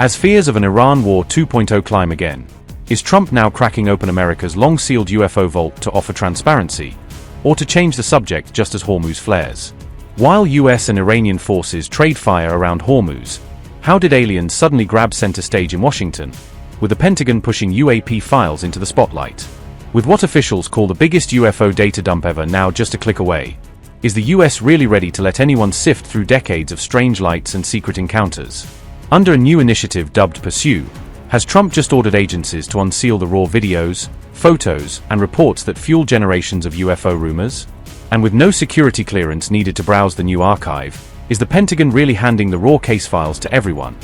As fears of an Iran War 2.0 climb again, is Trump now cracking open America's long-sealed UFO vault to offer transparency, or to change the subject just as Hormuz flares? While US and Iranian forces trade fire around Hormuz, how did aliens suddenly grab center stage in Washington, with the Pentagon pushing UAP files into the spotlight? With what officials call the biggest UFO data dump ever now just a click away, is the US really ready to let anyone sift through decades of strange lights and secret encounters? Under a new initiative dubbed Pursue, has Trump just ordered agencies to unseal the raw videos, photos, and reports that fuel generations of UFO rumors? And with no security clearance needed to browse the new archive, is the Pentagon really handing the raw case files to everyone,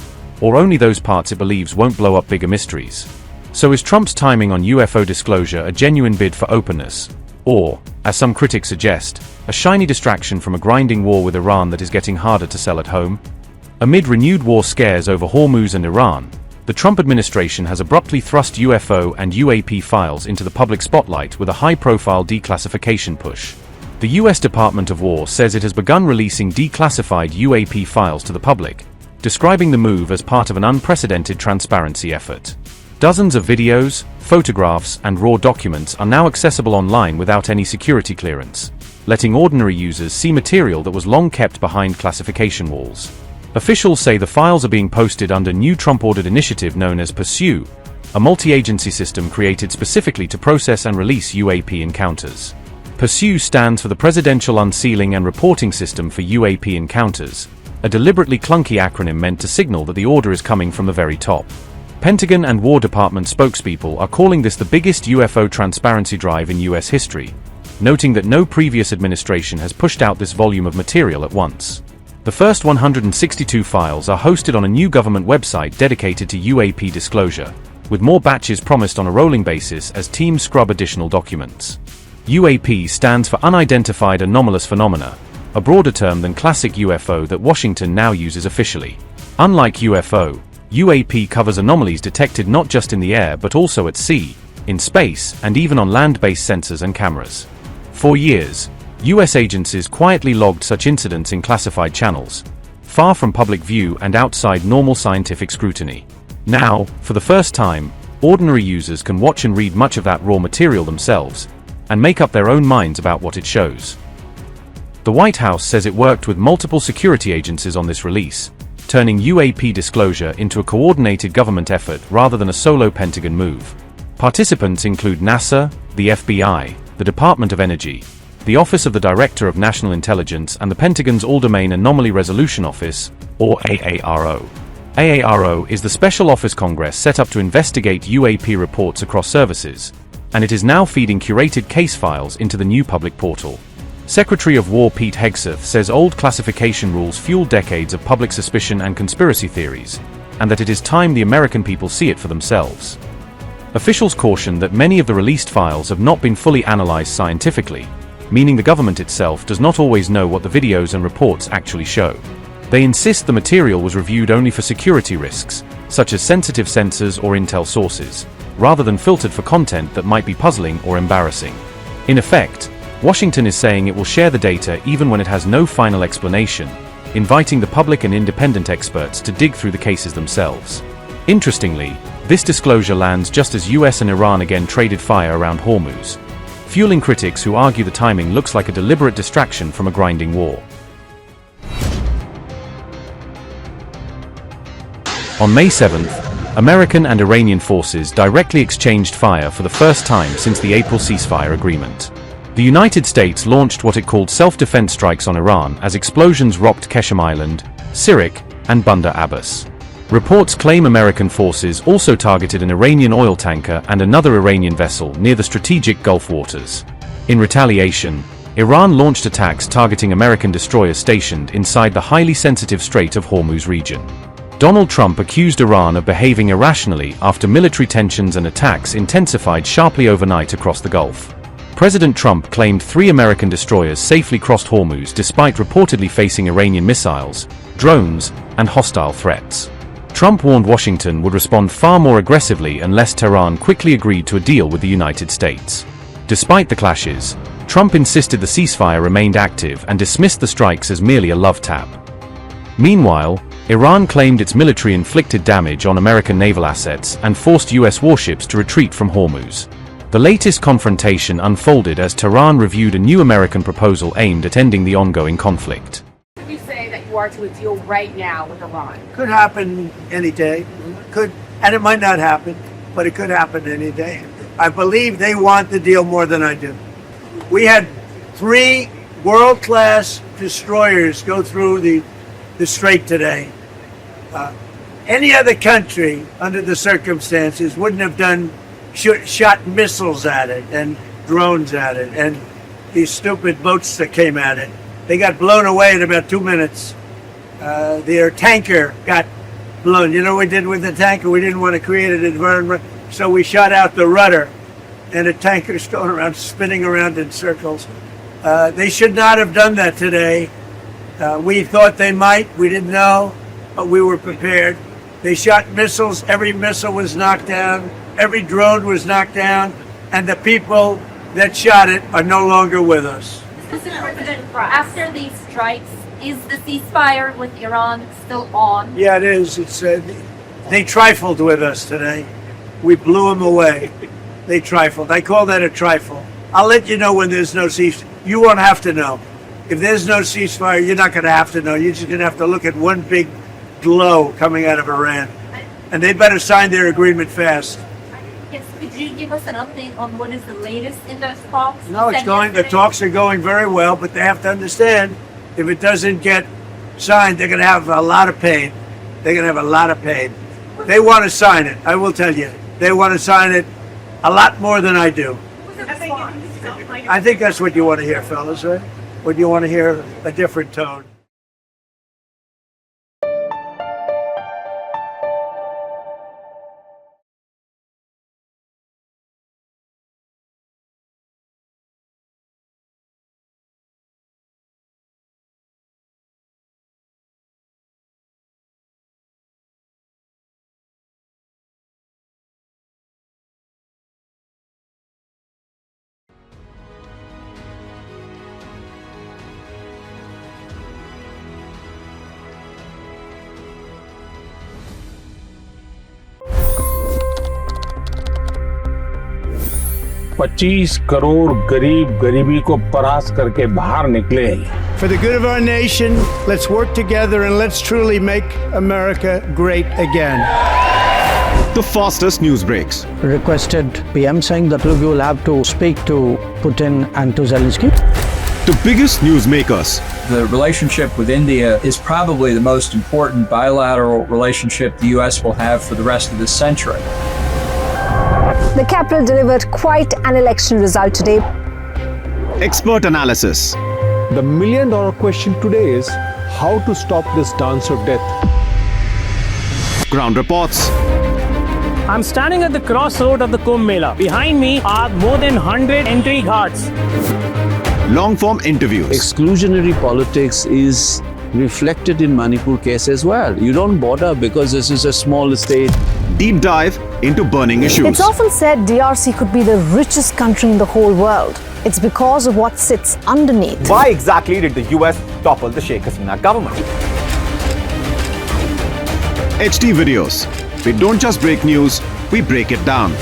or only those parts it believes won't blow up bigger mysteries? So is Trump's timing on UFO disclosure a genuine bid for openness, or, as some critics suggest, a shiny distraction from a grinding war with Iran that is getting harder to sell at home? Amid renewed war scares over Hormuz and Iran, the Trump administration has abruptly thrust UFO and UAP files into the public spotlight with a high-profile declassification push. The U.S. Department of War says it has begun releasing declassified UAP files to the public, describing the move as part of an unprecedented transparency effort. Dozens of videos, photographs, and raw documents are now accessible online without any security clearance, letting ordinary users see material that was long kept behind classification walls. Officials say the files are being posted under new Trump-ordered initiative known as Pursue, a multi-agency system created specifically to process and release UAP encounters. Pursue stands for the Presidential Unsealing and Reporting System for UAP Encounters, a deliberately clunky acronym meant to signal that the order is coming from the very top. Pentagon and War Department spokespeople are calling this the biggest UFO transparency drive in U.S. history, noting that no previous administration has pushed out this volume of material at once. The first 162 files are hosted on a new government website dedicated to UAP disclosure, with more batches promised on a rolling basis as teams scrub additional documents. UAP stands for Unidentified Anomalous Phenomena, a broader term than classic UFO that Washington now uses officially. Unlike UFO, UAP covers anomalies detected not just in the air but also at sea, in space, and even on land-based sensors and cameras. For years, U.S. agencies quietly logged such incidents in classified channels, far from public view and outside normal scientific scrutiny. Now, for the first time, ordinary users can watch and read much of that raw material themselves, and make up their own minds about what it shows. The White House says it worked with multiple security agencies on this release, turning UAP disclosure into a coordinated government effort rather than a solo Pentagon move. Participants include NASA, the FBI, the Department of Energy, the Office of the Director of National Intelligence, and the Pentagon's All-Domain Anomaly Resolution Office, or AARO. AARO is the special office Congress set up to investigate UAP reports across services, and it is now feeding curated case files into the new public portal. Secretary of War Pete Hegseth says old classification rules fuel decades of public suspicion and conspiracy theories, and that it is time the American people see it for themselves. Officials caution that many of the released files have not been fully analyzed scientifically, meaning the government itself does not always know what the videos and reports actually show. They insist the material was reviewed only for security risks, such as sensitive sensors or intel sources, rather than filtered for content that might be puzzling or embarrassing. In effect, Washington is saying it will share the data even when it has no final explanation, inviting the public and independent experts to dig through the cases themselves. Interestingly, this disclosure lands just as US and Iran again traded fire around Hormuz, fueling critics who argue the timing looks like a deliberate distraction from a grinding war. On May 7th, American and Iranian forces directly exchanged fire for the first time since the April ceasefire agreement. The United States launched what it called self-defense strikes on Iran as explosions rocked Qeshm Island, Sirik, and Bandar Abbas. Reports claim American forces also targeted an Iranian oil tanker and another Iranian vessel near the strategic Gulf waters. In retaliation, Iran launched attacks targeting American destroyers stationed inside the highly sensitive Strait of Hormuz region. Donald Trump accused Iran of behaving irrationally after military tensions and attacks intensified sharply overnight across the Gulf. President Trump claimed 3 American destroyers safely crossed Hormuz despite reportedly facing Iranian missiles, drones, and hostile threats. Trump warned Washington would respond far more aggressively unless Tehran quickly agreed to a deal with the United States. Despite the clashes, Trump insisted the ceasefire remained active and dismissed the strikes as merely a love tap. Meanwhile, Iran claimed its military inflicted damage on American naval assets and forced US warships to retreat from Hormuz. The latest confrontation unfolded as Tehran reviewed a new American proposal aimed at ending the ongoing conflict. You say that you are to a deal right now with Iran. Could happen any day. Could, and it might not happen, but it could happen any day. I believe they want the deal more than I do. We had 3 world-class destroyers go through the Strait today. Any other country, under the circumstances, wouldn't have shot missiles at it and drones at it and these stupid boats that came at it. They got blown away in about 2 minutes. Their tanker got blown. You know what we did with the tanker? We didn't want to create an environment, so we shot out the rudder, and the tanker's going around, spinning around in circles. They should not have done that today. We thought they might. We didn't know, but we were prepared. They shot missiles. Every missile was knocked down. Every drone was knocked down. And the people that shot it are no longer with us. Mr. President, after these strikes, is the ceasefire with Iran still on? Yeah, it is. They trifled with us today. We blew them away. They trifled. I call that a trifle. I'll let you know when there's no ceasefire. You won't have to know. If there's no ceasefire, you're not going to have to know. You're just going to have to look at one big glow coming out of Iran. And they better sign their agreement fast. Yes, could you give us an update on what is the latest in those talks? No, the talks are going very well, but they have to understand, if it doesn't get signed, they're going to have a lot of pain. They're going to have a lot of pain. They want to sign it, I will tell you. They want to sign it a lot more than I do. I think that's what you want to hear, fellas, right? What you want to hear, a different tone. $25 crore गरीब गरीबी को परास्त करके बाहर निकले। For the good of our nation, let's work together and let's truly make America great again. The fastest news breaks. Requested PM saying that we will have to speak to Putin and to Zelensky. The biggest news makers. The relationship with India is probably the most important bilateral relationship the U.S. will have for the rest of this century. The capital delivered quite an election result today. Expert analysis. The million-dollar question today is how to stop this dance of death. Ground reports. I'm standing at the crossroad of the Kumbh Mela. Behind me are more than 100 entry ghats. Long-form interviews. Exclusionary politics is reflected in Manipur case as well. You don't bother because this is a small state. Deep dive into burning issues. It's often said DRC could be the richest country in the whole world. It's because of what sits underneath. Why exactly did the US topple the Sheikh Hasina government? HD videos. We don't just break news, we break it down.